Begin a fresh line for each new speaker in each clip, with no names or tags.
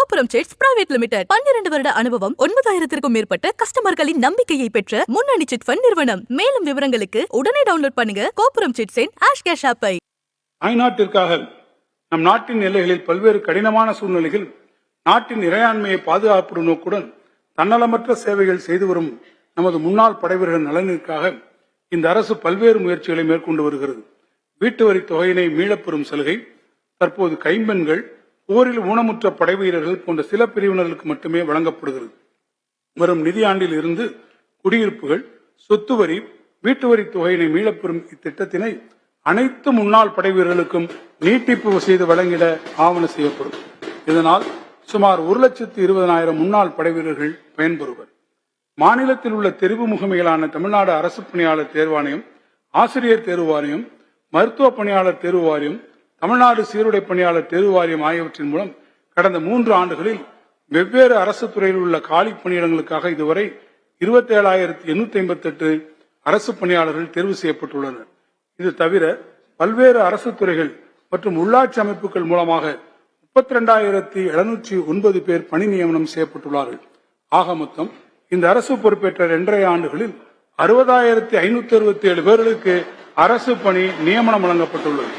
கோபுரம் chits private limited 12 வருட அனுபவம் 9000க்கும் மேற்பட்ட கஸ்டமர்களின் நம்பிக்கையை பெற்ற முன்னணி சிட் ஃபண்ட் நிறுவனம். மேலும் விவரங்களுக்கு உடனே டவுன்லோட் பண்ணுங்க கோபுரம் சிட்ஸின் ஆஷ் கேஷ் ஆப்பை.
நாட்டிற்காக நம் நாட்டின் எல்லைகளில் பல்வேறு கடினமான சூழ்நிலைகள் நாட்டின் இறையாண்மையை பாதுகாப்பு நோக்குடன் தன்னலமற்ற சேவைகள் செய்து வரும் நமது முன்னாள் படைவீரர்கள் நலனிற்காக இந்த அரசு பல்வேறு முயற்சிகளை மேற்கொண்டு வருகிறது. வீட்டு வரி தொகையினை மீளப்பெறும் சலுகை, தற்போது கைம்பெண்கள், போரில் ஊனமுற்ற படைவீரர்கள் போன்ற சில பிரிவினர்களுக்கு மட்டுமே வழங்கப்படுகிறது. வரும் நிதியாண்டில் இருந்து குடியிருப்புகள், சொத்து வரி, வீட்டு வரி தொகையினை மீளப்பெறும் இத்திட்டத்தினை அனைத்து முன்னாள் படைவீரர்களுக்கும் நீட்டிப்பு செய்து வழங்கிட ஆவண செய்யப்படும். இதனால் சுமார் 1,20,000 முன்னாள் படைவீரர்கள் பயன்பெறுவர். மாநிலத்தில் உள்ள தெரிவு முகமைகளான தமிழ்நாடு அரசு பணியாளர் தேர்வாணையம், ஆசிரியர் தேர்வு வாரியம், மருத்துவ பணியாளர் தேர்வு வாரியம், தமிழ்நாடு சீருடை பணியாளர் தேர்வு வாரியம் ஆகியவற்றின் மூலம் கடந்த 3 ஆண்டுகளில் வெவ்வேறு அரசு துறையில் உள்ள காலி பணியிடங்களுக்காக இதுவரை 27,858 அரசு பணியாளர்கள் தேர்வு செய்யப்பட்டுள்ளனர். இது தவிர பல்வேறு அரசு துறைகள் மற்றும் உள்ளாட்சி அமைப்புகள் மூலமாக 32,709 பேர் பணி நியமனம் செய்யப்பட்டுள்ளார்கள். ஆக மொத்தம் இந்த அரசு பொறுப்பேற்ற 2.5 ஆண்டுகளில் 60,567 பேர்களுக்கு அரசு பணி நியமனம் வழங்கப்பட்டுள்ளது.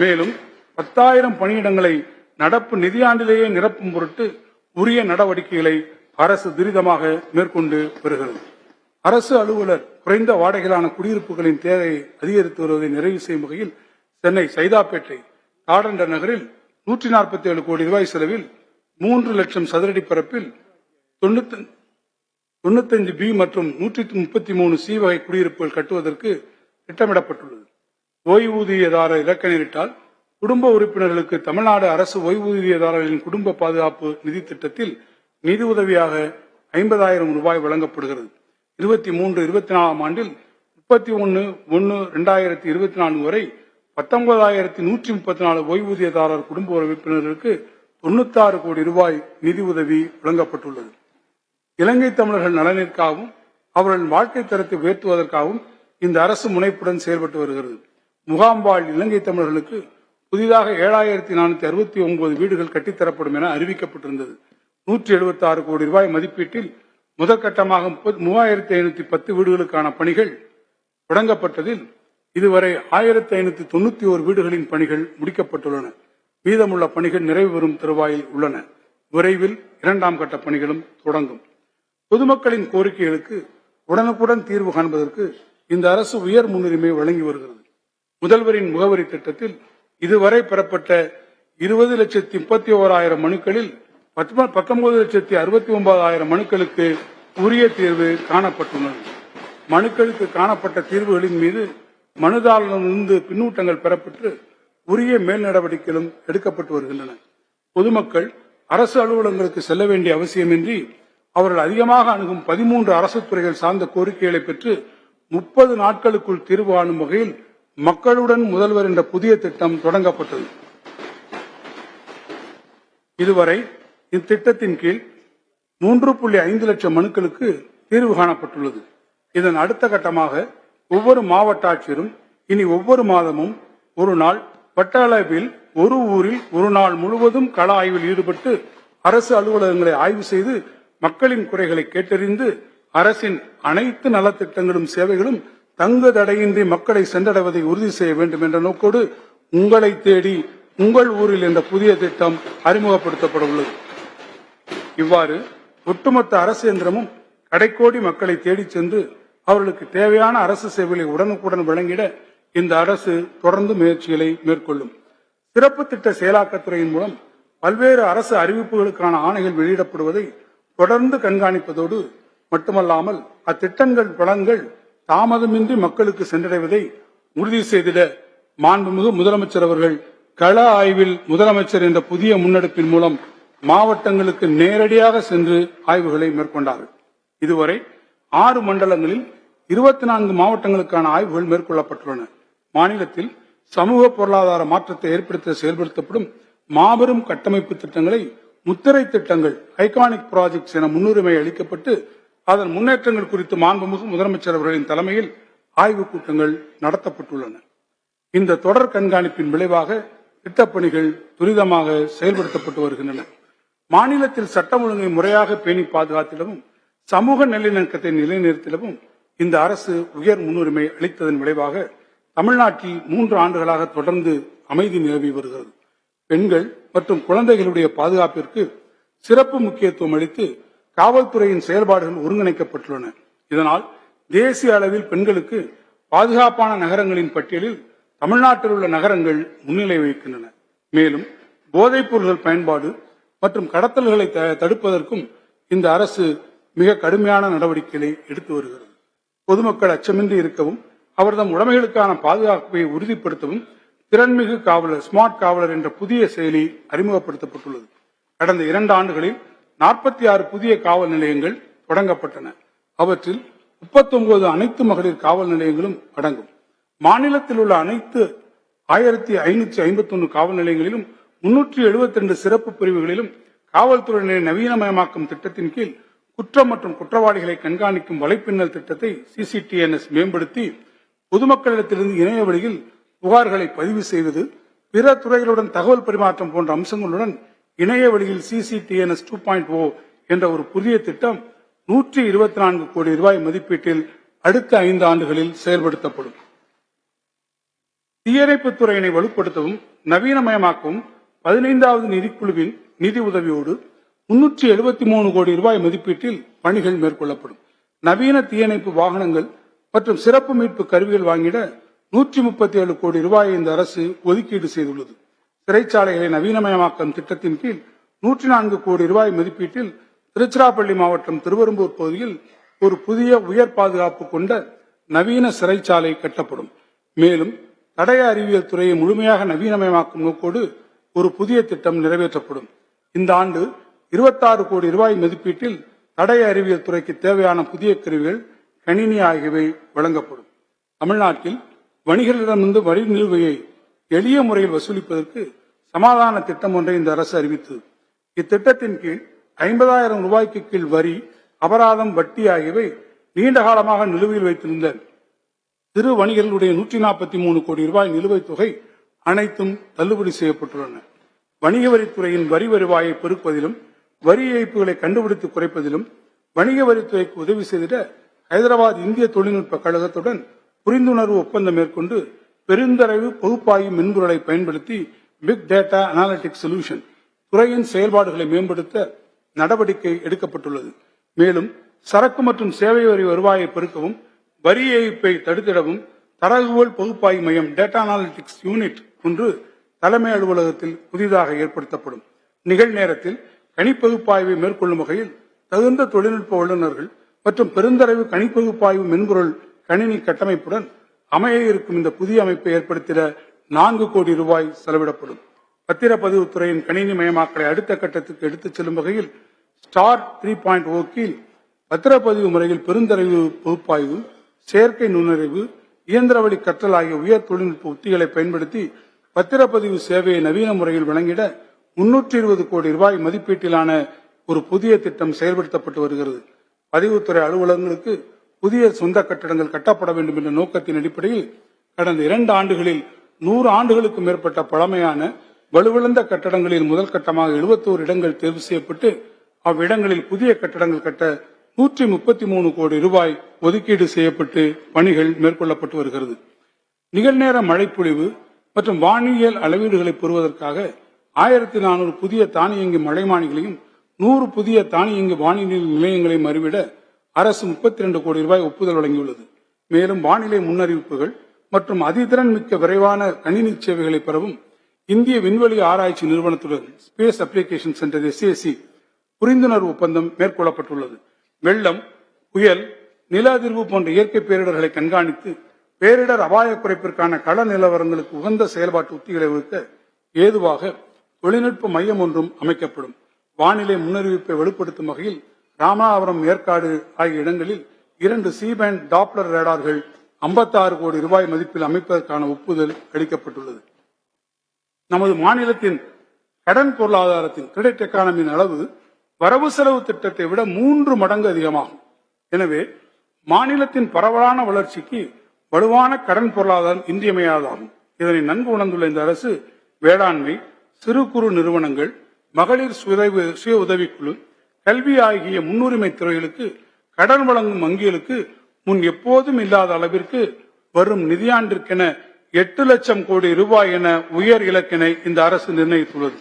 மேலும் 10,000 பணியிடங்களை நடப்பு நிதியாண்டிலேயே நிரப்பும் பொருட்டு உரிய நடவடிக்கைகளை அரசு துரிதமாக மேற்கொண்டு வருகிறது. அரசு அலுவலர் குறைந்த வாடகையிலான குடியிருப்புகளின் தேவையை அதிகரித்து வருவதை நிறைவு செய்யும் வகையில் சென்னை சைதாப்பேட்டை காடண்டர் நகரில் 147 கோடி ரூபாய் செலவில் 3 லட்சம் சதுரடி பரப்பில் 95 பி மற்றும் 133 சி வகை குடியிருப்புகள் கட்டுவதற்கு திட்டமிடப்பட்டுள்ளது. ஓய்வூதியதாரர் இலக்கணிட்டால் குடும்ப உறுப்பினர்களுக்கு தமிழ்நாடு அரசு ஓய்வூதியதாரர்களின் குடும்ப பாதுகாப்பு நிதி திட்டத்தில் நிதி உதவியாக 50,000 ரூபாய் வழங்கப்படுகிறது. 23-24 ஆண்டில் 31/1/2024 வரை 19,134 ஓய்வூதியதாரர் குடும்ப உறுப்பினர்களுக்கு 96 கோடி ரூபாய் நிதி உதவி வழங்கப்பட்டுள்ளது. இலங்கை தமிழர்கள் நலனிற்காகவும் அவர்களின் வாழ்க்கை தரத்தை உயர்த்துவதற்காகவும் இந்த அரசு முனைப்புடன் செயல்பட்டு வருகிறது. முகாம்வாழ் இலங்கை தமிழர்களுக்கு புதிதாக 7,469 வீடுகள் கட்டித்தரப்படும் என அறிவிக்கப்பட்டிருந்தது. 176 கோடி ரூபாய் மதிப்பீட்டில் முதற்கட்டமாக 3,510 வீடுகளுக்கான பணிகள் தொடங்கப்பட்டதில் இதுவரை 1,591 வீடுகளின் பணிகள் முடிக்கப்பட்டுள்ளன. மீதமுள்ள பணிகள் நிறைவு பெறும் தருவாயில் உள்ளன. விரைவில் 2ஆம் கட்ட பணிகளும் தொடங்கும். பொதுமக்களின் கோரிக்கைகளுக்கு உடனுக்குடன் தீர்வு காண்பதற்கு இந்த அரசு உயர் முன்னுரிமை வழங்கி வருகிறது. முதல்வரின் முகவரி திட்டத்தில் இதுவரை பெறப்பட்ட 20,31,000 மனுக்களில் 19,69,000 மனுக்களுக்கு உரிய தீர்வு காணப்பட்டுள்ளது. மனுக்களுக்கு காணப்பட்ட தீர்வுகளின் மீது மனுதாரரிடமிருந்து பின்னூட்டங்கள் பெறப்பட்டு உரிய மேல் நடவடிக்கைகளும் எடுக்கப்பட்டு வருகின்றன. பொதுமக்கள் அரசு அலுவலகங்களுக்கு செல்ல வேண்டிய அவசியமின்றி அவர்கள் அதிகமாக அணுகும் 13 அரசு துறைகள் சார்ந்த கோரிக்கைகளை பெற்று 30 நாட்களுக்குள் தீர்வு காணும் வகையில் மக்களுடன் முதல்வர் என்ற புதிய திட்டம் தொடங்கப்பட்டது. இதுவரை இத்திட்டத்தின் கீழ் 3.5 லட்சம் மனுக்களுக்கு தீர்வு காணப்பட்டுள்ளது. இதன் அடுத்த கட்டமாக ஒவ்வொரு மாவட்ட ஆட்சியரும் இனி ஒவ்வொரு மாதமும் ஒரு நாள் வட்ட அளவில் ஒரு ஊரில் ஒரு நாள் முழுவதும் கள ஆய்வில் ஈடுபட்டு அரசு அலுவலகங்களை ஆய்வு செய்து மக்களின் குறைகளை கேட்டறிந்து அரசின் அனைத்து நலத்திட்டங்களும் சேவைகளும் தங்கு தடையின்றி மக்களை சென்றடைவதை உறுதி செய்ய வேண்டும் என்ற நோக்கோடு உங்களை தேடி உங்கள் ஊரில் என்ற புதிய திட்டம் அறிமுகப்படுத்தப்பட உள்ளது. இவ்வாறு ஒட்டுமொத்த அரசு இயந்திரமும் கடைக்கோடி மக்களை தேடிச் சென்று அவர்களுக்கு தேவையான அரசு சேவைகளை உடனுக்குடன் வழங்கிட இந்த அரசு தொடர்ந்து முயற்சிகளை மேற்கொள்ளும். சிறப்பு திட்ட செயலாக்கத்துறையின் மூலம் பல்வேறு அரசு அறிவிப்புகளுக்கான ஆணைகள் வெளியிடப்படுவதை தொடர்ந்து கண்காணிப்பதோடு மட்டுமல்லாமல் அத்திட்டங்கள் பலன்கள் தாமதமின்றி மக்களுக்கு சென்றடைவதை உறுதி செய்திட மாண்புமிகு முதலமைச்சர் அவர்கள் கள ஆய்வில் முதலமைச்சர் என்ற புதிய முன்னெடுப்பின் மூலம் மாவட்டங்களுக்கு நேரடியாக சென்று ஆய்வுகளை மேற்கொண்டார்கள். இதுவரை 6 மண்டலங்களில் 24 மாவட்டங்களுக்கான ஆய்வுகள் மேற்கொள்ளப்பட்டுள்ளன. மாநிலத்தில் சமூக பொருளாதார மாற்றத்தை ஏற்படுத்த செயல்படுத்தப்படும் மாபெரும் கட்டமைப்பு திட்டங்களை முத்திரை திட்டங்கள் ஐகானிக் ப்ராஜெக்ட்ஸ் என முன்னுரிமை அளிக்கப்பட்டு அதன் முன்னேற்றங்கள் குறித்து மாண்புமிகு முதலமைச்சர் அவர்களின் தலைமையில் ஆய்வுக் கூட்டங்கள் நடத்தப்பட்டுள்ளன. இந்த தொடர் கண்காணிப்பின் விளைவாக திட்டப்பணிகள் துரிதமாக செயல்படுத்தப்பட்டு வருகின்றன. மாநிலத்தில் சட்டம் ஒழுங்கை முறையாக பேணி பாதுகாத்திடவும் சமூக நல்லிணக்கத்தை நிலைநிறுத்திடவும் இந்த அரசு உயர் முன்னுரிமை அளித்ததன் விளைவாக தமிழ்நாட்டில் 3 ஆண்டுகளாக தொடர்ந்து அமைதி நிலவி வருகிறது. பெண்கள் மற்றும் குழந்தைகளுடைய பாதுகாப்பிற்கு சிறப்பு முக்கியத்துவம் அளித்து காவல்துறையின் செயல்பாடுகள் ஒருங்கிணைக்கப்பட்டுள்ளன. இதனால் தேசிய அளவில் பெண்களுக்கு பாதுகாப்பான நகரங்களின் பட்டியலில் தமிழ்நாட்டில் உள்ள நகரங்கள் முன்னிலை வகிக்கின்றன. மேலும் போதைப் பொருள்கள் பயன்பாடு மற்றும் கடத்தல்களை தடுப்பதற்கும் இந்த அரசு மிக கடுமையான நடவடிக்கைகளை எடுத்து வருகிறது. பொதுமக்கள் அச்சமின்றி இருக்கவும் அவர்தம் உடைமைகளுக்கான பாதுகாப்பை உறுதிப்படுத்தவும் திறன்மிகு காவலர் ஸ்மார்ட் காவலர் என்ற புதிய செயலி அறிமுகப்படுத்தப்பட்டுள்ளது. கடந்த 2 ஆண்டுகளில் 46 புதிய காவல் நிலையங்கள் தொடங்கப்பட்டன. அவற்றில் 39 அனைத்து மகளிர் காவல் நிலையங்களும் அடங்கும். மாநிலத்தில் உள்ள அனைத்து 1551 காவல் நிலையங்களிலும் 372 சிறப்பு பிரிவுகளிலும் காவல்துறையினரை நவீனமயமாக்கும் திட்டத்தின் கீழ் குற்றம் மற்றும் குற்றவாளிகளை கண்காணிக்கும் வலைப்பின்னல் திட்டத்தை CCTNS மேம்படுத்தி பொதுமக்களிடத்திலிருந்து இணைய வழியில் புகார்களை பதிவு செய்வது, பிற துறைகளுடன் தகவல் பரிமாற்றம் போன்ற அம்சங்களுடன் இணைய வழியில் CCTNS 2.0 என்ற ஒரு புதிய திட்டம் 124 கோடி ரூபாய் மதிப்பீட்டில் அடுத்த 5 ஆண்டுகளில் செயல்படுத்தப்படும். தீயணைப்புத் துறையினை வலுப்படுத்தவும் நவீனமயமாக்கவும் 15வது நிதிக்குழுவின் நிதி உதவியோடு 373 கோடி ரூபாய் மதிப்பீட்டில் பணிகள் மேற்கொள்ளப்படும். நவீன தீயணைப்பு வாகனங்கள் மற்றும் சிறப்பு மீட்பு கருவிகள் வாங்கிட 137 கோடி ரூபாயை இந்த அரசு ஒதுக்கீடு செய்துள்ளது. சிறைச்சாலைகளை நவீனமயமாக்கும் திட்டத்தின் கீழ் 104 கோடி ரூபாய் மதிப்பீட்டில் திருச்சிராப்பள்ளி மாவட்டம் திருவெரும்பூர் பகுதியில் ஒரு புதிய உயர் பாதுகாப்பு கொண்ட நவீன சிறைச்சாலை கட்டப்படும். மேலும் தடய அறிவியல் துறையை முழுமையாக நவீனமயமாக்கும் நோக்கோடு ஒரு புதிய திட்டம் நிறைவேற்றப்படும். இந்த ஆண்டு 26 கோடி ரூபாய் மதிப்பீட்டில் தடய அறிவியல் துறைக்கு தேவையான புதிய கருவிகள், கணினி ஆகியவை வழங்கப்படும். தமிழ்நாட்டில் வணிகர்களிடமிருந்து வரி நிலுவையை எளிய முறையில் வசூலிப்பதற்கு சமாதான திட்டம் ஒன்றை இந்த அரசு அறிவித்தது. இத்திட்டத்தின் கீழ் 50,000 ரூபாய்க்கு கீழ் வரி, அபராதம், வட்டி ஆகியவை நீண்ட காலமாக நிலுவையில் வைத்திருந்த சிறு வணிகர்களுடைய 143 கோடி ரூபாய் நிலுவைத் தொகை அனைத்தும் தள்ளுபடி செய்யப்பட்டுள்ளன. வணிக வரித்துறையின் வரி வருவாயை பெருக்குவதிலும் வரி ஏய்ப்புகளை கண்டுபிடித்து குறைப்பதிலும் வணிக வரித்துறைக்கு உதவி செய்திட ஹைதராபாத் இந்திய தொழில்நுட்ப கழகத்துடன் புரிந்துணர்வு ஒப்பந்தம் மேற்கொண்டு பெருந்தரவு பகுப்பாய்வு மென்பொருளை பயன்படுத்தி பிக் டேட்டா அனாலிட்டிக்ஸ் சொல்யூஷன் துறையின் செயல்பாடுகளை மேம்படுத்த நடவடிக்கை எடுக்கப்பட்டுள்ளது. மேலும் சரக்கு மற்றும் சேவை வரி வருவாயை பெருக்கவும் வரி ஏய்ப்பை தடுத்திடவும் தரவுகள் பகுப்பாய்வு மையம் டேட்டா அனாலிட்டிக்ஸ் யூனிட் ஒன்று தலைமை அலுவலகத்தில் புதிதாக ஏற்படுத்தப்படும். நிகழ்நேரத்தில் கணிப்பகுப்பாய்வை மேற்கொள்ளும் வகையில் தகுந்த தொழில்நுட்ப வல்லுநர்கள் மற்றும் பெருந்தரவு கணிப்பகுப்பாய்வு மென்பொருள் கணினி கட்டமைப்புடன் அமைய இருக்கும் இந்த புதிய அமைப்பை ஏற்படுத்திட 4 கோடி ரூபாய் செலவிடப்படும். பத்திரப்பதிவு துறையின் கணினி மயமாக்கலை அடுத்த கட்டத்துக்கு எடுத்துச் செல்லும் வகையில் ஸ்டார் 3.0 கீழ் பத்திரப்பதிவு முறையில் பெருந்தரவு பகுப்பாய்வு, செயற்கை நுண்ணறிவு, இயந்திரவழி கற்றல் ஆகிய உயர் தொழில்நுட்ப உத்திகளை பயன்படுத்தி பத்திரப்பதிவு சேவையை நவீன முறையில் வழங்கிட 320 கோடி ரூபாய் மதிப்பீட்டிலான ஒரு புதிய திட்டம் செயல்படுத்தப்பட்டு வருகிறது. பதிவுத்துறை அலுவலகங்களுக்கு புதிய சொந்த கட்டடங்கள் கட்டப்பட வேண்டும் என்ற நோக்கத்தின் அடிப்படையில் கடந்த 2 ஆண்டுகளில் 100 ஆண்டுகளுக்கு மேற்பட்ட பழமையான வலுவிழந்த கட்டடங்களில் முதல் கட்டமாக 71 இடங்கள் தேர்வு செய்யப்பட்டு அவ்விடங்களில் புதிய கட்டடங்கள் கட்ட 133 கோடி ரூபாய் ஒதுக்கீடு செய்யப்பட்டு பணிகள் மேற்கொள்ளப்பட்டு வருகிறது. நிகழ்நேர மழைப்பொழிவு மற்றும் வானியல் அளவீடுகளை பெறுவதற்காக 1400 புதிய தானியங்கி மழைமானிகளையும் 100 புதிய தானியங்கி வானிலை நிலையங்களையும் அறிவிட அரசு 32 கோடி ரூபாய் ஒப்புதல் வழங்கியுள்ளது. மேலும் வானிலை முன்னறிவிப்புகள் மற்றும் அதிதிறன் மிக்க விரைவான கணினி சேவைகளை பெறவும் இந்திய விண்வெளி ஆராய்ச்சி நிறுவனத்துடன் ஸ்பேஸ் அப்ளிகேஷன் சென்டர் SAC புரிந்துணர்வு ஒப்பந்தம் மேற்கொள்ளப்பட்டுள்ளது. வெள்ளம், புயல், நில அதிர்வு போன்ற இயற்கை பேரிடர்களை கண்காணித்து பேரிடர் அபாய குறைப்பிற்கான கள நிலவரங்களுக்கு உகந்த செயல்பாட்டு உத்திகளை வகுக்க ஏதுவாக தொழில்நுட்ப மையம் ஒன்றும் அமைக்கப்படும். வானிலை முன்னறிவிப்பை வலுப்படுத்தும் வகையில் ராமநாதபுரம், ஏற்காடு ஆகிய இடங்களில் 2 C-band டாப்ளர் ரேடார்கள் 56 கோடி ரூபாய் மதிப்பில் அமைப்பதற்கான ஒப்புதல் அளிக்கப்பட்டுள்ளது. நமது மாநிலத்தின் கடன் பொருளாதாரத்தின் கிரெடிட் எக்கானமியின் அளவு வரவு செலவு திட்டத்தை விட 3 மடங்கு அதிகமாகும். எனவே மாநிலத்தின் பரவலான வளர்ச்சிக்கு வலுவான கடன் பொருளாதாரம் இன்றியமையாததாகும். இதனை நன்கு உணர்ந்துள்ள இந்த அரசு வேளாண்மை, சிறு குறு நிறுவனங்கள், மகளிர் சுய உதவிக்குழு, கல்வி ஆகிய முன்னுரிமை துறைகளுக்கு கடன் வழங்கும் வங்கிகளுக்கு முன் எப்போதும் இல்லாத அளவிற்கு வரும் நிதியாண்டிற்கென 8 லட்சம் கோடி ரூபாய் என உயர் இலக்கினை இந்த அரசு நிர்ணயித்துள்ளது.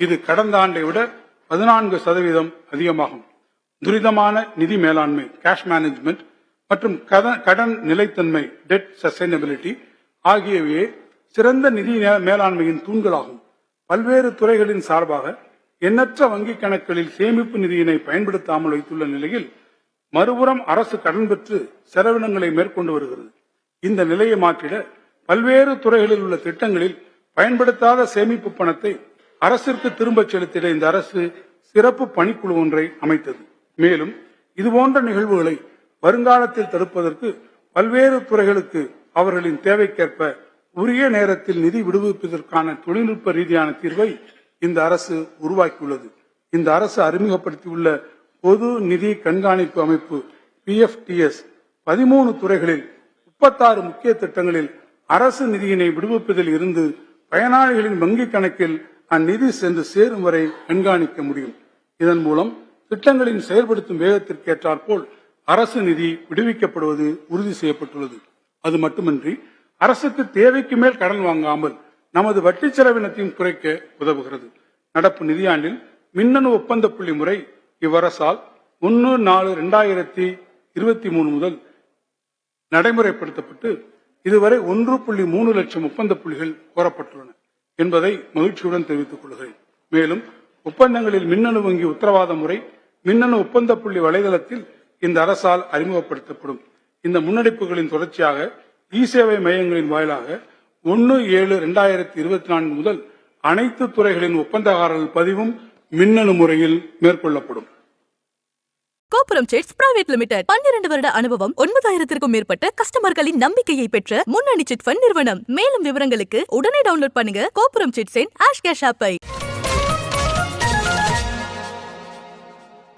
இது கடந்த ஆண்டை விட 14% அதிகமாகும். துரிதமான நிதி மேலாண்மை கேஷ் மேனேஜ்மெண்ட் மற்றும் கடன் நிலைத்தன்மை டெட் சஸ்டைனபிலிட்டி ஆகியவையே சிறந்த நிதி மேலாண்மையின் தூண்களாகும். பல்வேறு துறைகளின் சார்பாக எண்ணற்ற வங்கிக் கணக்குகளில் சேமிப்பு நிதியினை பயன்படுத்தாமல் வைத்துள்ள நிலையில் மறுபுறம் அரசு கடன் பெற்று செலவினங்களை மேற்கொண்டு வருகிறது. இந்த நிலையை மாற்றிட பல்வேறு துறைகளில் உள்ள திட்டங்களில் பயன்படுத்தாத சேமிப்பு பணத்தை அரசிற்கு திரும்ப செலுத்திட இந்த அரசு சிறப்பு பணிக்குழு ஒன்றை அமைத்தது. மேலும் இதுபோன்ற நிகழ்வுகளை வருங்காலத்தில் தடுப்பதற்கு பல்வேறு துறைகளுக்கு அவர்களின் தேவைக்கேற்ப உரிய நேரத்தில் நிதி விடுவிப்பதற்கான தொழில்நுட்ப ரீதியான தீர்வை இந்த அரசு உருவாக்கியுள்ளது. இந்த அரசு அறிமுகப்படுத்தியுள்ள பொது நிதி கண்காணிப்பு அமைப்பு PFTS 13 துறைகளில் 36 முக்கிய திட்டங்களில் அரசு நிதியினை விடுவிப்பதில் இருந்து பயனாளிகளின் வங்கிக் கணக்கில் அந்நிதி சென்று சேரும் வரை கண்காணிக்க முடியும். இதன் மூலம் திட்டங்களின் செயல்படுத்தும் வேகத்திற்கேற்றாற்போல் அரசு நிதி விடுவிக்கப்படுவது உறுதி செய்யப்பட்டுள்ளது. அது மட்டுமின்றி அரசுக்கு தேவைக்கு மேல் கடன் வாங்காமல் நமது வட்டி செலவினத்தையும் குறைக்க உதவுகிறது. நடப்பு நிதியாண்டில் மின்னணு ஒப்பந்த புள்ளி முறை இவ்வரசால் 1/4/2023 முதல் நடைமுறைப்படுத்தப்பட்டு இதுவரை 1.3 லட்சம் ஒப்பந்த புள்ளிகள் கோரப்பட்டுள்ளன என்பதை மகிழ்ச்சியுடன் தெரிவித்துக் கொள்கிறேன். மேலும் ஒப்பந்தங்களில் மின்னணு வங்கி உத்தரவாத முறை மின்னணு ஒப்பந்த புள்ளி வலைதளத்தில் இந்த அரசால் அறிமுகப்படுத்தப்படும். இந்த முன்னெடுப்புகளின் தொடர்ச்சியாக இ-சேவை மையங்களின் வாயிலாக 1/7/2024 முதல் அனைத்து துறைகளின் ஒப்பந்தக்காரர்கள் பதிவும் மின்னணு முறையில் மேற்கொள்ளப்படும்.
கோபுரம் சிட்ஸ் பிரைவேட் லிமிடெட் 12 வருட அனுபவம் 9000த்திற்கும் மேற்பட்ட கஸ்டமர்களின் நம்பிக்கையை பெற்ற முன்னணி சிட் ஃபண்ட் நிறுவனம். மேலும் விவரங்களுக்கு உடனே டவுன்லோட் பண்ணுங்க கோபுரம் சிட்ஸின் ஆஷ் கேஷ் ஆப்பை.